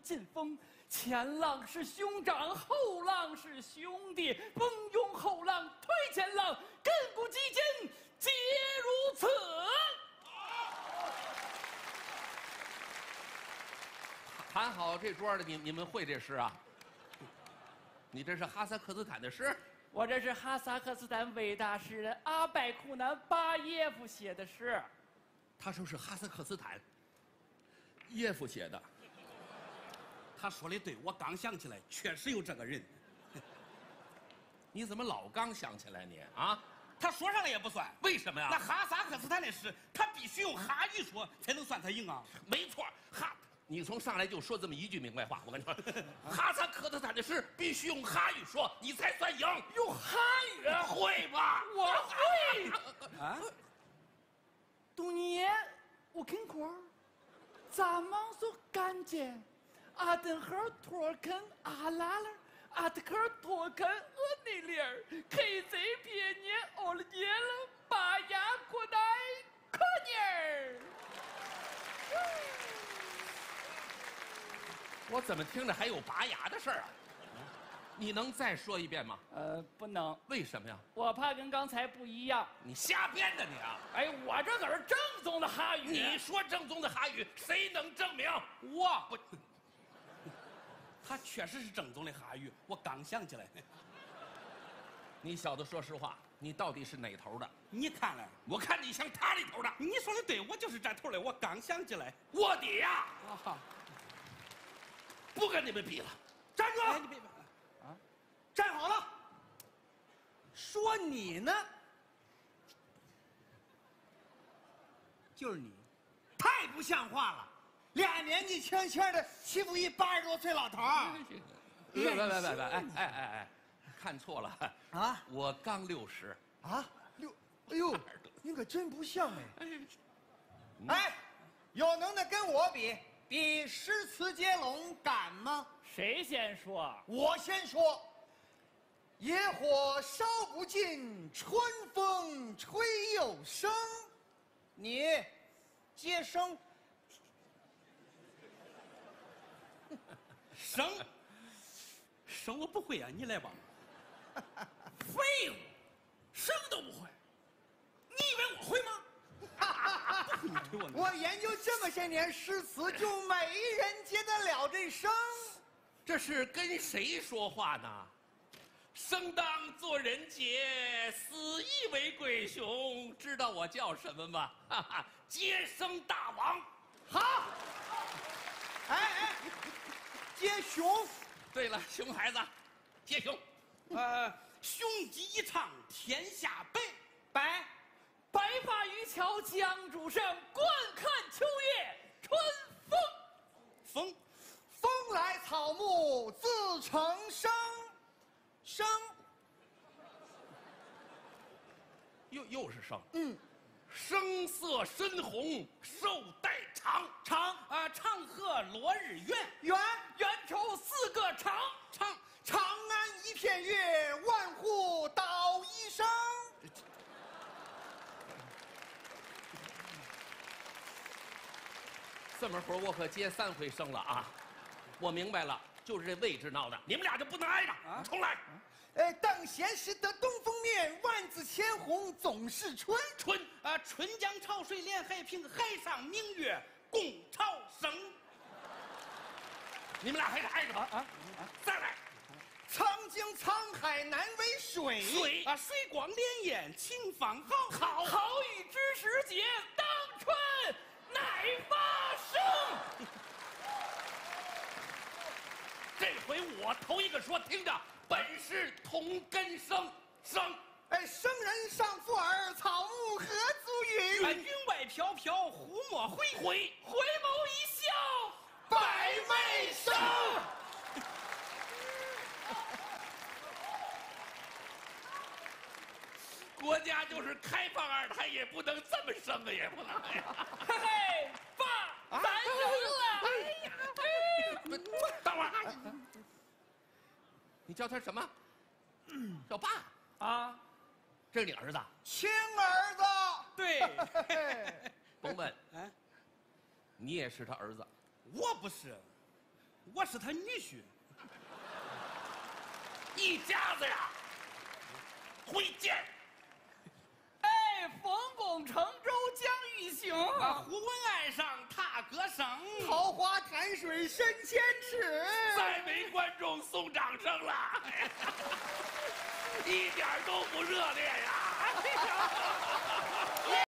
进风。前浪是兄长，后浪是兄弟，蜂拥后浪推前浪，亘古基今皆如此。喊好这桌的，你们会这诗啊？你这是哈萨克斯坦的诗？我这是哈萨克斯坦伟大诗人阿拜库南巴耶夫写的诗。他说是哈萨克斯坦耶夫写的。他说的对，我刚想起来，确实有这个人。你怎么老刚想起来你啊？他说上了也不算，为什么呀？那哈萨克斯坦的诗，他必须用哈语说才能算他赢啊。没错，你从上来就说这么一句明白话，我跟你说，哈萨克斯坦的诗必须用哈语说，你才算赢。用哈语会吧？我会。啊，Dunia, Ukinkor, zaman so ganjen, adenher torken alaler, adker torken uniler, keze pienie olniel, baya kunai konyer。我怎么听着还有拔牙的事儿啊？你能再说一遍吗？不能。为什么呀？我怕跟刚才不一样。你瞎编的你啊！哎，我这可是正宗的哈语。你说正宗的哈语，谁能证明？我不，他确实是正宗的哈语，我刚想起来。你小子说实话，你到底是哪头的？你看看，我看你像他那头的。你说的对，我就是这头的，我刚想起来。卧底呀！啊，不跟你们比了，站住！哎，你别啊，站好了。说你呢，就是你，太不像话了，俩年纪轻轻的欺负一80多岁老头儿。别，哎，看错了啊！我刚60啊哎呦，您可真不像哎！哎，有能耐跟我比诗词接龙敢吗？谁先说？我先说。野火烧不尽，春风吹又生。你接生。生我不会啊，你来吧。废物，生都不会，你以为我会吗？我研究这么些年诗词，就没人接得了这声。这是跟谁说话呢？生当作人杰，死亦为鬼雄。知道我叫什么吗？哈哈，接生大王。好，哎，接熊。对了，熊孩子，接熊。雄鸡一唱天下白，白发渔樵江渚上，观看秋月春风。风来草木自成声。又是生。声色深红，寿带长。长河落日圆，圆抽4个长。长安一片月，万户捣衣声。这么会儿我可接3回生了啊！我明白了，就是这位置闹的，你们俩就不能挨着啊！重来。等闲识得东风面，万紫千红总是春。春江潮水连海平，海上明月共潮生。你们俩还是挨着吧！再来。曾经沧海难为水，水光潋滟晴方好。好雨知时节，当春乃发生。这回我头一个说，听着，本是同根生。生人尚复尔，草木何足云？云外飘飘，忽莫回回眸一笑，百媚生。国家就是开放2胎，也不能这么生啊，也不能。嘿嘿，爸，咱生了。等会儿，你叫他什么？叫爸啊？这是你儿子？亲儿子。对。甭问，你也是他儿子。我不是，我是他女婿。一家子呀，会见。哎，丰功成舟将欲行，啊，胡文岸上踏歌声，桃花潭水深千尺。再没观众送掌声了，一点都不热烈呀！